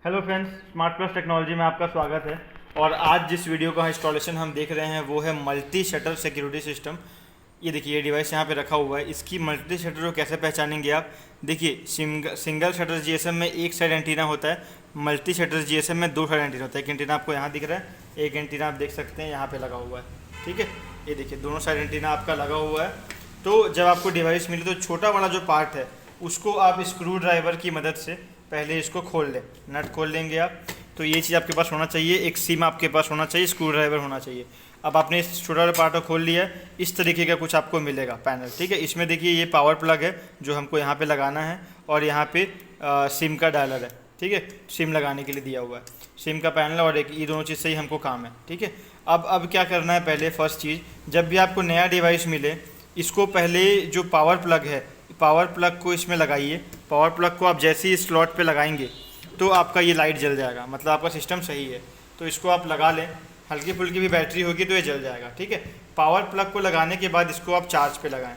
Hello friends, smart plus technology में आपका स्वागत है। और आज जिस वीडियो का इंस्टॉलेशन हम देख रहे हैं वो है मल्टी शटर सिक्योरिटी सिस्टम। ये देखिए, ये डिवाइस यहाँ पे रखा हुआ है। इसकी मल्टी शटर को कैसे पहचानेंगे आप? देखिए, सिंगल शटर जीएसएम में एक साइड एंटीना होता है, मल्टी शटर जीएसएम में दो साइड एंटीना होता है। एक एंटीना आपको यहाँ दिख रहा है, एक एंटीना आप देख सकते हैं यहाँ पे लगा हुआ है। ठीक है, ये देखिए दोनों साइड एंटीना आपका लगा हुआ है। तो जब आपको डिवाइस मिले तो छोटा वाला जो पार्ट है उसको आप स्क्रू ड्राइवर की मदद से पहले इसको खोल लें। नट खोल लेंगे आप। तो ये चीज़ आपके पास होना चाहिए, एक सिम आपके पास होना चाहिए, स्क्रू ड्राइवर होना चाहिए। अब आपने इस छोटा वाला पार्ट को खोल लिया है, इस तरीके का कुछ आपको मिलेगा पैनल। ठीक है, इसमें देखिए ये पावर प्लग है जो हमको यहाँ पे लगाना है, और यहाँ पे सिम का डायलर है। ठीक है, सिम लगाने के लिए दिया हुआ है, सिम का पैनल और एक, ये दोनों चीज़ से ही हमको काम है। ठीक है, अब क्या करना है, पहले फर्स्ट चीज़, जब भी आपको नया डिवाइस मिले इसको पहले जो पावर प्लग है, पावर प्लग को इसमें लगाइए। पावर प्लग को आप जैसे ही स्लॉट पे लगाएंगे तो आपका ये लाइट जल जाएगा, मतलब आपका सिस्टम सही है। तो इसको आप लगा लें, हल्की फुल्की भी बैटरी होगी तो ये जल जाएगा। ठीक है, पावर प्लग को लगाने के बाद इसको आप चार्ज पे लगाएं।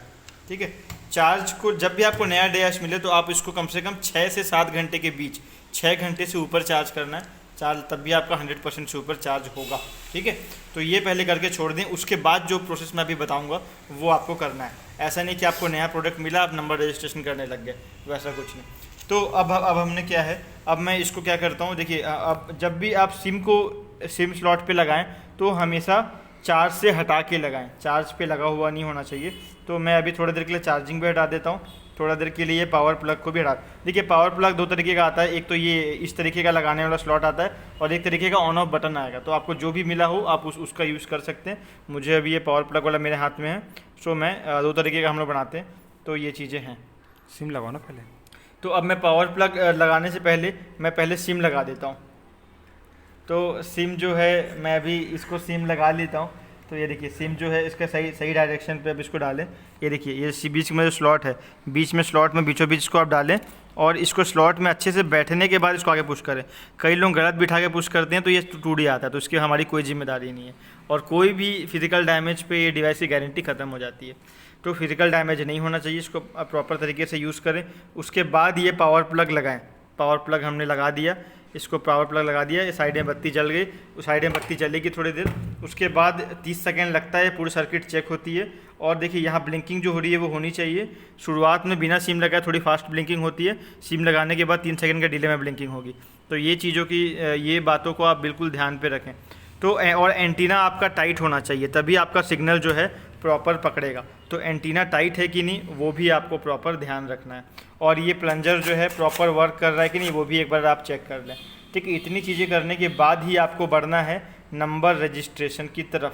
ठीक है, चार्ज को जब भी आपको नया डिवाइस मिले तो आप इसको कम से कम 6 से 7 घंटे के बीच, 6 घंटे से ऊपर चार्ज करना है चार्ज, तब भी आपका 100% से ऊपर चार्ज होगा। ठीक है, तो ये पहले करके छोड़ दें। उसके बाद जो प्रोसेस मैं अभी बताऊंगा वो आपको करना है। ऐसा नहीं कि आपको नया प्रोडक्ट मिला आप नंबर रजिस्ट्रेशन करने लग गए, वैसा कुछ नहीं। तो अब हमने क्या है, अब मैं इसको क्या करता हूँ, देखिए अब जब भी आप सिम स्लॉट पे लगाएं तो हमेशा चार्ज से हटा के लगाएं, चार्ज पे लगा हुआ नहीं होना चाहिए। तो मैं अभी थोड़ी देर के लिए चार्जिंग भी हटा देता हूँ, थोड़ा देर के लिए पावर प्लग को भी हटा। देखिए, पावर प्लग दो तरीके का आता है, एक तो ये इस तरीके का लगाने वाला स्लॉट आता है, और एक तरीके का ऑन ऑफ बटन आएगा। तो आपको जो भी मिला हो आप उसका यूज़ कर सकते हैं। मुझे अभी ये पावर प्लग वाला मेरे हाथ में है, सो मैं दो तरीके का हम लोग बनाते हैं, तो ये चीज़ें हैं। सिम लगाओ ना पहले। तो अब मैं पावर प्लग लगाने से पहले मैं पहले सिम लगा देता हूँ। तो सिम जो है, मैं अभी इसको सिम लगा लेता हूँ। तो ये देखिए, सिम जो है इसका सही सही डायरेक्शन पे अब इसको डालें। ये देखिए, ये बीच में जो स्लॉट है, बीच में स्लॉट में बीचों बीच इसको आप डालें, और इसको स्लॉट में अच्छे से बैठने के बाद इसको आगे पुश करें। कई लोग गलत बिठा के पुश करते हैं तो ये टूट आता है, तो इसकी हमारी कोई जिम्मेदारी नहीं है। और कोई भी फिजिकल डैमेज पे ये डिवाइस की गारंटी ख़त्म हो जाती है। तो फिजिकल डैमेज नहीं होना चाहिए, इसको प्रॉपर तरीके से यूज़ करें। उसके बाद ये पावर प्लग लगाएं। पावर प्लग हमने लगा दिया, इसको पावर प्लग लगा दिया, ये साइड में बत्ती जल गई, उस साइड में बत्ती जलेगी थोड़ी देर। उसके बाद 30 सेकेंड लगता है, पूरी सर्किट चेक होती है। और देखिए, यहाँ ब्लिंकिंग जो हो रही है वो होनी चाहिए। शुरुआत में बिना सिम लगाए थोड़ी फास्ट ब्लिंकिंग होती है, सिम लगाने के बाद 3 सेकेंड का डिले में ब्लिंकिंग होगी। तो ये चीज़ों की, ये बातों को आप बिल्कुल ध्यान पे रखें। तो और एंटीना आपका टाइट होना चाहिए, तभी आपका सिग्नल जो है प्रॉपर पकड़ेगा। तो एंटीना टाइट है कि नहीं वो भी आपको प्रॉपर ध्यान रखना है। और ये प्लंजर जो है प्रॉपर वर्क कर रहा है कि नहीं वो भी एक बार आप चेक कर लें। ठीक है, इतनी चीज़ें करने के बाद ही आपको बढ़ना है नंबर रजिस्ट्रेशन की तरफ,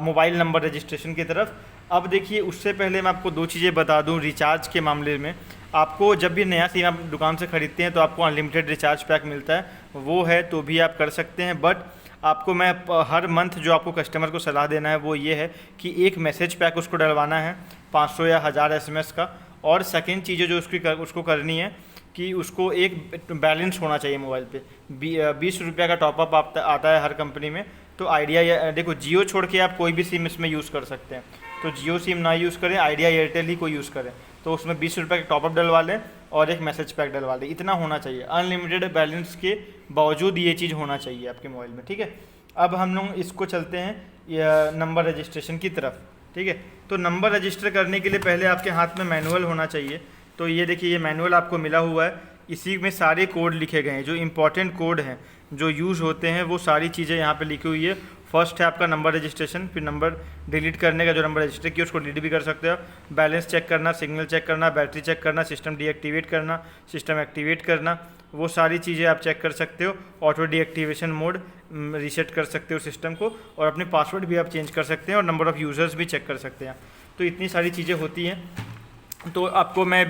मोबाइल नंबर रजिस्ट्रेशन की तरफ। अब देखिए, उससे पहले मैं आपको 2 चीज़ें बता दूं। रिचार्ज के मामले में आपको जब भी नया सिम आप दुकान से ख़रीदते हैं तो आपको अनलिमिटेड रिचार्ज पैक मिलता है, वो है तो भी आप कर सकते हैं। बट आपको मैं हर मंथ जो आपको कस्टमर को सलाह देना है वो ये है कि एक मैसेज पैक उसको डलवाना है 500 या 1000 SMS का। और सेकेंड चीज़ें जो उसको करनी है कि उसको एक बैलेंस होना चाहिए मोबाइल पे। 20 रुपये का टॉपअप आता है हर कंपनी में। तो आइडिया या देखो, जियो छोड़ के आप कोई भी सिम इसमें यूज़ कर सकते हैं। तो जियो सिम ना यूज़ करें, आइडिया एयरटेल ही कोई यूज़ करें। तो उसमें 20 रुपये का टॉपअप डलवा लें और एक मैसेज पैक डलवा लें, इतना होना चाहिए। अनलिमिटेड बैलेंस के बावजूद ये चीज़ होना चाहिए आपके मोबाइल में। ठीक है, अब हम लोग इसको चलते हैं नंबर रजिस्ट्रेशन की तरफ। ठीक है, तो नंबर रजिस्टर करने के लिए पहले आपके हाथ में मैनुअल होना चाहिए। तो ये देखिए, ये मैनुअल आपको मिला हुआ है, इसी में सारे कोड लिखे गए हैं, जो इंपॉर्टेंट कोड हैं जो यूज़ होते हैं वो सारी चीज़ें यहाँ पे लिखी हुई है। फर्स्ट है आपका नंबर रजिस्ट्रेशन, फिर नंबर डिलीट करने का, जो नंबर रजिस्टर किया उसको डिलीट भी कर सकते हो। बैलेंस चेक करना, सिग्नल चेक करना, बैटरी चेक करना, सिस्टम डीएक्टिवेट करना, सिस्टम एक्टिवेट करना, वो सारी चीज़ें आप चेक कर सकते हो। ऑटो डीएक्टिवेशन मोड, रीसेट कर सकते हो सिस्टम को, और अपने पासवर्ड भी आप चेंज कर सकते हैं, और नंबर ऑफ़ यूज़र्स भी चेक कर सकते हैं। तो इतनी सारी चीज़ें होती हैं। तो आपको मैं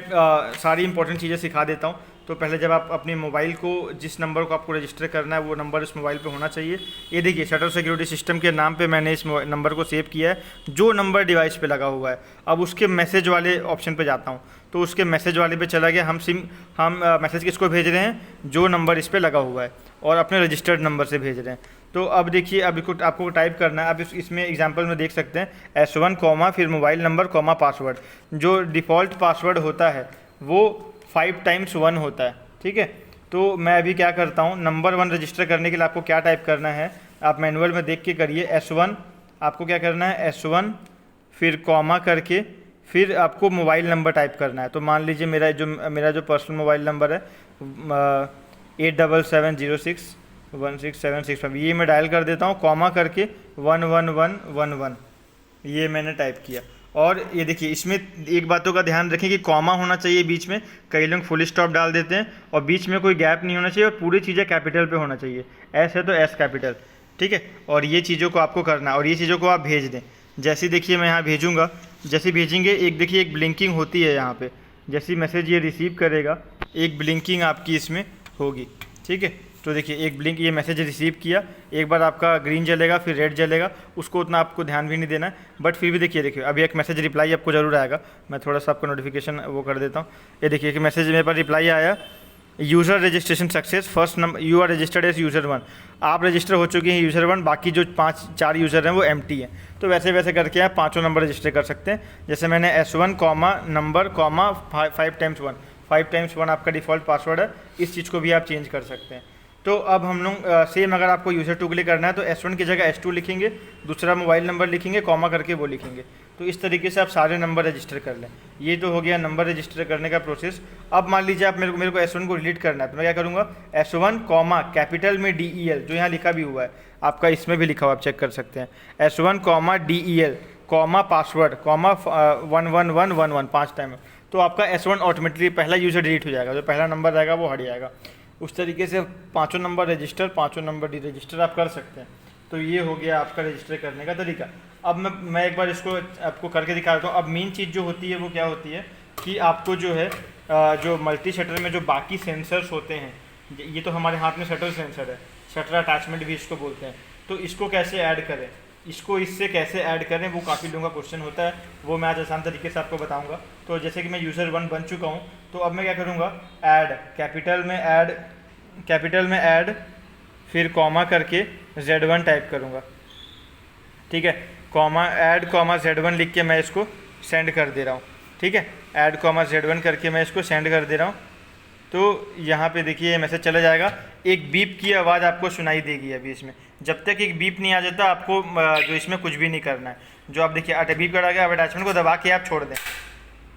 सारी इंपॉर्टेंट चीज़ें सिखा देता हूँ। तो पहले जब आप अपने मोबाइल को, जिस नंबर को आपको रजिस्टर करना है वो नंबर इस मोबाइल पे होना चाहिए। ये देखिए, शटर सिक्योरिटी सिस्टम के नाम पे मैंने इस नंबर को सेव किया है, जो नंबर डिवाइस पे लगा हुआ है। अब उसके मैसेज वाले ऑप्शन पे जाता हूँ, तो उसके मैसेज वाले पे चला गया। हम मैसेज किसको भेज रहे हैं, जो नंबर इस पर लगा हुआ है, और अपने रजिस्टर्ड नंबर से भेज रहे हैं। तो अब देखिए, अब आपको टाइप करना है। अब इसमें एग्जांपल में देख सकते हैं S1 कॉमा फिर मोबाइल नंबर कॉमा पासवर्ड। जो डिफ़ॉल्ट पासवर्ड होता है वो 5 टाइम्स 1 होता है। ठीक है, तो मैं अभी क्या करता हूँ, नंबर 1 रजिस्टर करने के लिए आपको क्या टाइप करना है, आप मैनुअल में देख के करिए। S1 आपको क्या करना है, S1 फिर कॉमा करके फिर आपको मोबाइल नंबर टाइप करना है। तो मान लीजिए मेरा जो पर्सनल मोबाइल नंबर है 8770616765, ये मैं डायल कर देता हूँ, कॉमा करके 11111, ये मैंने टाइप किया। और ये देखिए इसमें एक बातों का ध्यान रखें कि कॉमा होना चाहिए बीच में, कई लोग फुल स्टॉप डाल देते हैं, और बीच में कोई गैप नहीं होना चाहिए, और पूरी चीज़ें कैपिटल पे होना चाहिए। एस है तो एस कैपिटल, ठीक है। और ये चीज़ों को आपको करना है, और ये चीज़ों को आप भेज दें। जैसे देखिए मैं यहाँ भेजूँगा, जैसे भेजेंगे एक देखिए एक ब्लिंकिंग होती है यहाँ पे, जैसी मैसेज ये रिसीव करेगा एक ब्लिंकिंग आपकी इसमें होगी, ठीक है। तो देखिए एक ब्लिंक, ये मैसेज रिसीव किया, एक बार आपका ग्रीन जलेगा फिर रेड जलेगा, उसको उतना आपको ध्यान भी नहीं देना है, बट फिर भी देखिए अभी एक मैसेज रिप्लाई आपको जरूर आएगा। मैं थोड़ा सा आपको नोटिफिकेशन वो कर देता हूँ। ये देखिए कि मैसेज मेरे पास रिप्लाई आया, user registration success, first number you are registered as user 1, आप रजिस्टर हो चुके हैं यूज़र 1, बाकी जो 4 यूज़र हैं वो एम्प्टी हैं। तो वैसे वैसे करके आप 5 नंबर रजिस्टर कर सकते हैं। जैसे मैंने S1 comma number comma 5 times 1, 5 times 1 आपका डिफ़ॉल्ट पासवर्ड है, इस चीज़ को भी आप चेंज कर सकते हैं। तो अब हम लोग सेम अगर आपको यूज़र 2 के लिए करना है तो S1 की जगह S2 लिखेंगे, दूसरा मोबाइल नंबर लिखेंगे, कॉमा करके वो लिखेंगे। तो इस तरीके से आप सारे नंबर रजिस्टर कर लें। ये तो हो गया नंबर रजिस्टर करने का प्रोसेस। अब मान लीजिए आप मेरे को S1 को डिलीट करना है, तो मैं क्या करूँगा, S1 कॉमा कैपिटल में DEL, जो यहाँ लिखा भी हुआ है आपका, इसमें भी लिखा हुआ आप चेक कर सकते हैं, S1 comma DEL comma password comma 11111 5 time, तो आपका S1 ऑटोमेटिकली पहला यूज़र डिलीट हो जाएगा, जो पहला नंबर रहेगा वो हट जाएगा। उस तरीके से 5 number register 5 number D register आप कर सकते हैं। तो ये हो गया आपका रजिस्टर करने का तरीका। अब मैं एक बार इसको आपको करके दिखा देता हूँ। अब मेन चीज़ जो होती है वो क्या होती है कि आपको जो है जो मल्टी शटर में जो बाकी सेंसर्स होते हैं, ये तो हमारे हाथ में शटर सेंसर है, शटर अटैचमेंट भी इसको बोलते हैं, तो इसको कैसे ऐड करें, इसको इससे कैसे ऐड करें, वो काफ़ी लोगों का क्वेश्चन होता है, वो मैं आज आसान तरीके से आपको बताऊंगा। तो जैसे कि मैं यूज़र 1 बन चुका हूं, तो अब मैं क्या करूंगा, ऐड कैपिटल में ऐड फिर कॉमा करके Z1 टाइप करूंगा, ठीक है। कॉमा ऐड कॉमा Z1 लिख के मैं इसको सेंड कर दे रहा हूँ, ठीक है। ऐड कॉमा Z1 करके मैं इसको सेंड कर दे रहा हूँ। तो यहाँ पे देखिए मैसेज चला जाएगा, एक बीप की आवाज़ आपको सुनाई देगी अभी इसमें। जब तक एक बीप नहीं आ जाता आपको जो इसमें कुछ भी नहीं करना है। जो आप देखिए बीप करा गया, अब अटैचमेंट को दबा के आप छोड़ दें,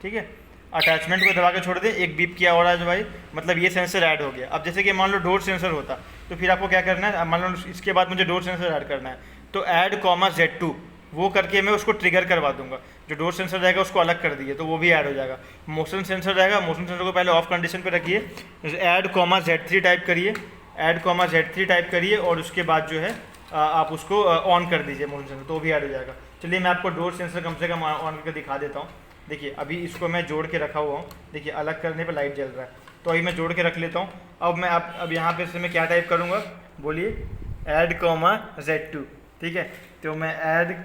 ठीक है। अटैचमेंट को दबा के छोड़ दें, एक बीप किया हो रहा है जो भाई, मतलब ये सेंसर ऐड हो गया। अब जैसे कि मान लो डोर सेंसर होता तो फिर आपको क्या करना है, मान लो इसके बाद मुझे डोर सेंसर ऐड करना है, तो ऐड कॉमा Z2 वो करके मैं उसको ट्रिगर करवा दूंगा। जो डोर सेंसर रहेगा उसको अलग कर दिए तो वो भी ऐड हो जाएगा। मोशन सेंसर रहेगा, मोशन सेंसर को पहले ऑफ कंडीशन पे रखिए, ऐड कॉमा Z3 टाइप करिए, ऐड कॉमा Z3 टाइप करिए, और उसके बाद जो है आप उसको ऑन कर दीजिए मोशन सेंसर, तो भी ऐड हो जाएगा। चलिए मैं आपको डोर सेंसर कम से कम ऑन करके दिखा देता हूँ। देखिए अभी इसको मैं जोड़ के रखा हुआ हूँ, देखिए अलग करने पर लाइट जल रहा है, तो अभी मैं जोड़ के रख लेता हूँ। अब मैं अब यहाँ पे से मैं क्या टाइप करूँगा, बोलिए, ऐड कॉमा Z2, ठीक है। तो मैं ऐड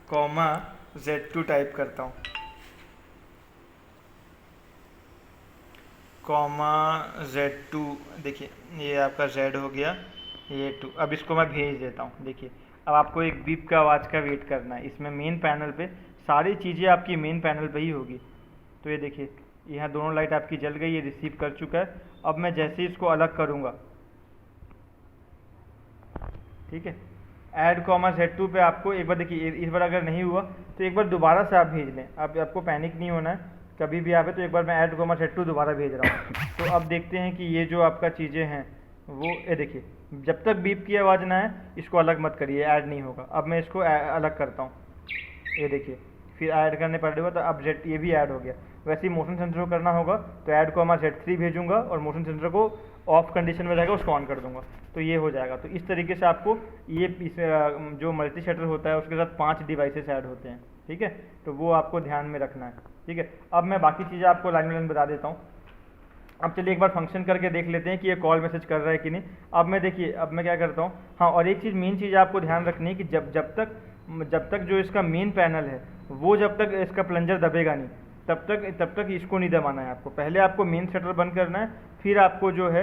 कॉमा Z2 टाइप करता हूँ, कॉमा Z2, देखिए ये आपका Z हो गया, ये 2। अब इसको मैं भेज देता हूँ। देखिए अब आपको एक बीप का आवाज़ का वेट करना है। इसमें मेन पैनल पे सारी चीज़ें आपकी मेन पैनल पे ही होगी। तो ये देखिए यहाँ दोनों लाइट आपकी जल गई, ये रिसीव कर चुका है। अब मैं जैसे ही इसको अलग करूँगा, ठीक है, ऐड कॉमा Z2 पे आपको एक बार देखिए, इस बार अगर नहीं हुआ तो एक बार दोबारा से आप भेज लें। अब आपको पैनिक नहीं होना है, कभी भी आवे तो एक बार मैं ऐड कॉमा Z2 दोबारा भेज रहा हूँ। तो अब देखते हैं कि ये जो आपका चीज़ें हैं वो, ये देखिए जब तक बीप की आवाज़ ना है इसको अलग मत करिए, ऐड नहीं होगा। अब मैं इसको अलग करता हूँ, ये देखिए फिर ऐड करने पड़ेगा, तो अब Z ये भी ऐड हो गया। वैसे ही मोशन सेंसर को करना होगा, तो ऐड कॉमा Z3 भेजूंगा और मोशन सेंसर को ऑफ कंडीशन में रहेगा उसको ऑन कर दूंगा, तो ये हो जाएगा। तो इस तरीके से आपको ये जो मल्टी शटर होता है उसके साथ 5 डिवाइसेस ऐड होते हैं, ठीक है। तो वो आपको ध्यान में रखना है, ठीक है। अब मैं बाकी चीज़ें आपको लाइन बाय लाइन बता देता हूँ। अब चलिए एक बार फंक्शन करके देख लेते हैं कि ये कॉल मैसेज कर रहा है कि नहीं। अब मैं देखिए, अब मैं क्या करता हूँ, हाँ, और एक चीज़ मेन चीज़ आपको ध्यान रखनी है कि जब तक जो इसका मेन पैनल है वो जब तक इसका प्लंजर दबेगा नहीं तब तक इसको नहीं दबाना है आपको। पहले आपको मेन शटर बंद करना है, फिर आपको जो है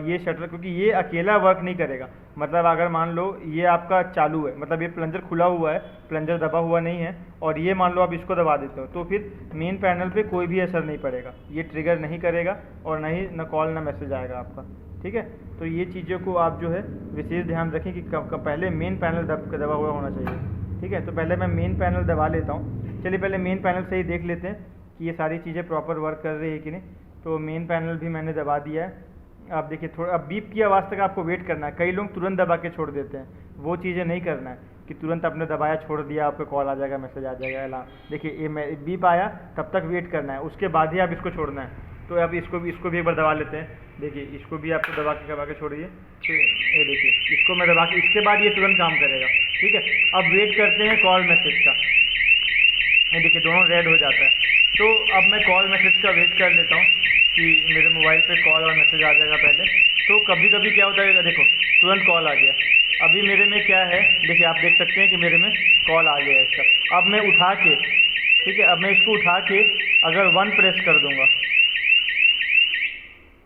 ये शटर, क्योंकि ये अकेला वर्क नहीं करेगा। मतलब अगर मान लो ये आपका चालू है, मतलब ये प्लंजर खुला हुआ है, प्लंजर दबा हुआ नहीं है, और ये मान लो आप इसको दबा देते हो, तो फिर मेन पैनल पे कोई भी असर नहीं पड़ेगा, ये ट्रिगर नहीं करेगा और न कॉल ना मैसेज आएगा आपका, ठीक है। तो ये चीज़ों को आप जो है विशेष ध्यान रखें कि पहले मेन पैनल दबा हुआ होना चाहिए। ठीक है, तो पहले मैं मेन पैनल दबा लेता हूँ। चलिए पहले मेन पैनल से ही देख लेते हैं कि ये सारी चीज़ें प्रॉपर वर्क कर रही है कि नहीं। तो मेन पैनल भी मैंने दबा दिया है। आप देखिए थोड़ा, अब बीप की आवाज़ तक आपको वेट करना है। कई लोग तुरंत दबा के छोड़ देते हैं, वो चीज़ें नहीं करना है कि तुरंत आपने दबाया छोड़ दिया, आपको कॉल आ जाएगा, मैसेज आ जाएगा अलार्म। देखिए ये बीप आया तब तक वेट करना है, उसके बाद ही आप इसको छोड़ना है। तो अब इसको भी एक बार दबा लेते हैं। देखिए इसको भी आपको दबा के छोड़िए। तो ये देखिए इसको मैं दबा के, इसके बाद ये तुरंत काम करेगा। ठीक है, अब वेट करते हैं कॉल मैसेज का। ये देखिए दोनों रेड हो जाता है। तो अब मैं कॉल मैसेज का वेट कर लेता हूँ कि मेरे मोबाइल पे कॉल और मैसेज आ जाएगा पहले। तो कभी कभी क्या होता है, देखो तुरंत कॉल आ गया। अभी मेरे में क्या है, देखिए आप देख सकते हैं कि मेरे में कॉल आ गया है इसका। अब मैं उठा के, ठीक है, अब मैं इसको उठा के अगर 1 प्रेस कर दूंगा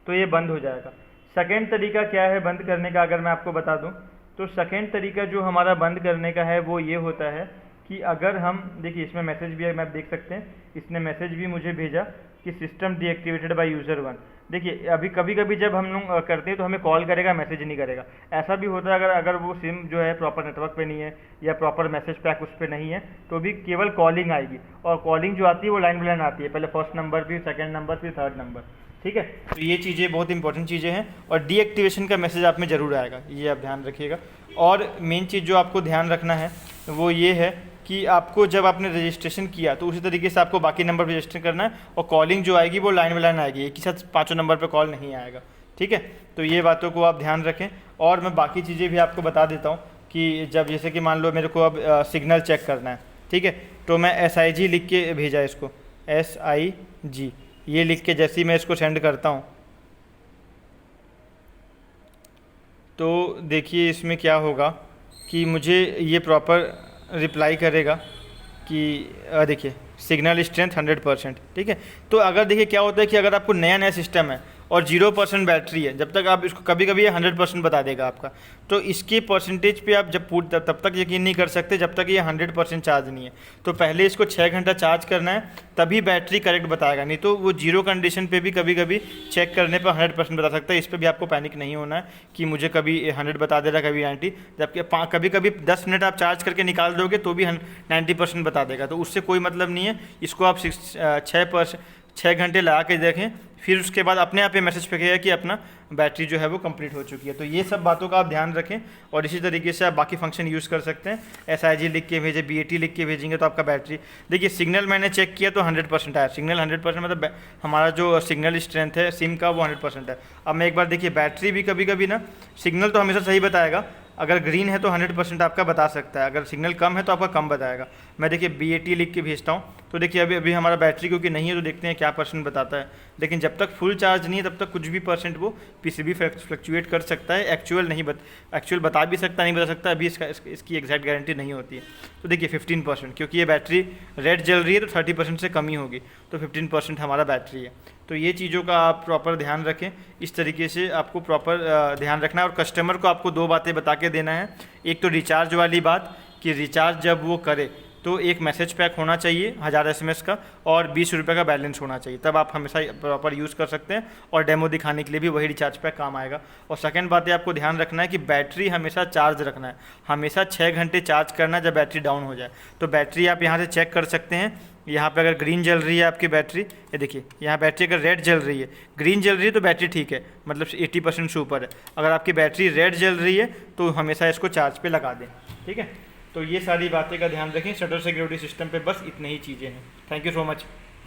तो ये बंद हो जाएगा। सेकेंड तरीका क्या है बंद करने का, अगर मैं आपको बता दूं तो सेकेंड तरीका जो हमारा बंद करने का है वो ये होता है कि अगर हम, देखिए इसमें मैसेज भी है, मैं देख सकते हैं इसने मैसेज भी मुझे भेजा कि सिस्टम डीएक्टिवेटेड बाय यूज़र 1। देखिए अभी कभी कभी जब हम लोग करते हैं तो हमें कॉल करेगा, मैसेज नहीं करेगा। ऐसा भी होता है अगर वो सिम जो है प्रॉपर नेटवर्क पे नहीं है या प्रॉपर मैसेज पैक उस पर नहीं है तो भी केवल कॉलिंग आएगी। और कॉलिंग जो आती है वो लाइन बाय लाइन आती है, पहले फर्स्ट नंबर फिर सेकेंड नंबर फिर थर्ड नंबर। ठीक है, तो ये चीज़ें बहुत इंपॉर्टेंट चीज़ें हैं और डीएक्टिवेशन का मैसेज आप में ज़रूर आएगा, ये आप ध्यान रखिएगा। और मेन चीज़ जो आपको ध्यान रखना है वो ये है कि आपको जब आपने रजिस्ट्रेशन किया तो उसी तरीके से आपको बाकी नंबर पर रजिस्टर करना है और कॉलिंग जो आएगी वो लाइन बाय लाइन आएगी, एक ही साथ 5 नंबर पर कॉल नहीं आएगा। ठीक है, तो ये बातों को आप ध्यान रखें। और मैं बाकी चीज़ें भी आपको बता देता हूँ कि जब जैसे कि मान लो मेरे को अब सिग्नल चेक करना है, ठीक है, तो मैं SIG लिख के भेजा इसको, SIG ये लिख के जैसे ही मैं इसको सेंड करता हूँ तो देखिए इसमें क्या होगा कि मुझे ये प्रॉपर रिप्लाई करेगा कि देखिए सिग्नल स्ट्रेंथ 100%। ठीक है, तो अगर देखिए क्या होता है कि अगर आपको नया नया सिस्टम है और 0% बैटरी है, जब तक आप इसको कभी कभी ये 100% बता देगा आपका, तो इसके परसेंटेज पे आप जब तब तक यकीन नहीं कर सकते जब तक ये 100% चार्ज नहीं है। तो पहले इसको 6 घंटा चार्ज करना है तभी बैटरी करेक्ट बताएगा, नहीं तो वो 0 कंडीशन पे भी कभी कभी चेक करने पर 100% बता सकता है। इस पर भी आपको पैनिक नहीं होना है कि मुझे कभी 100 बता दे रहा है कभी 90, जबकि कभी कभी 10 मिनट आप चार्ज करके निकाल दोगे तो भी 90% बता देगा, तो उससे कोई मतलब नहीं है। इसको आप 6 घंटे लगा के देखें, फिर उसके बाद अपने आप ये मैसेज फेंकेगा कि अपना बैटरी जो है वो कंप्लीट हो चुकी है। तो ये सब बातों का आप ध्यान रखें और इसी तरीके से आप बाकी फंक्शन यूज़ कर सकते हैं। SIG लिख के भेजें, BAT लिख के भेजेंगे तो आपका बैटरी, देखिए सिग्नल मैंने चेक किया तो 100% आया। सिग्नल 100% मतलब हमारा जो सिग्नल स्ट्रेंथ है सिम का वो 100% है। अब मैं एक बार देखिए बैटरी भी कभी कभी ना, सिग्नल तो हमेशा सही बताएगा, अगर ग्रीन है तो 100% आपका बता सकता है, अगर सिग्नल कम है तो आपका कम बताएगा। मैं देखिए BAT लिख के भेजता हूँ तो देखिए अभी हमारा बैटरी क्योंकि नहीं है तो देखते हैं क्या परसेंट बताता है। लेकिन जब तक फुल चार्ज नहीं है तब तक कुछ भी परसेंट वो PCB फ्लक्चुएट कर सकता है, एक्चुअल बता भी सकता नहीं बता सकता, अभी इसकी एग्जैक्ट गारंटी नहीं होती है। तो देखिए 15%, क्योंकि ये बैटरी रेड जल रही है तो 30% से कम ही होगी, तो 15% हमारा बैटरी है। तो ये चीज़ों का आप प्रॉपर ध्यान रखें, इस तरीके से आपको प्रॉपर ध्यान रखना है। और कस्टमर को आपको 2 बातें बता के देना है। एक तो रिचार्ज वाली बात कि रिचार्ज जब वो करे तो एक मैसेज पैक होना चाहिए 1000 SMS का और 20 रुपये का बैलेंस होना चाहिए, तब आप हमेशा प्रॉपर यूज़ कर सकते हैं और डेमो दिखाने के लिए भी वही रिचार्ज पैक काम आएगा। और सेकंड बात है आपको ध्यान रखना है कि बैटरी हमेशा चार्ज रखना है, हमेशा 6 घंटे चार्ज करना जब बैटरी डाउन हो जाए। तो बैटरी आप यहाँ से चेक कर सकते हैं, यहाँ पे अगर ग्रीन जल रही है आपकी बैटरी, ये देखिए यहाँ बैटरी अगर रेड जल रही है, ग्रीन जल रही है तो बैटरी ठीक है, मतलब 80% से ऊपर है। अगर आपकी बैटरी रेड जल रही है तो हमेशा इसको चार्ज पे लगा दें। ठीक है, तो ये सारी बातें का ध्यान रखें। शटर सिक्योरिटी सिस्टम पे बस इतनी ही चीज़ें हैं। Thank you so much.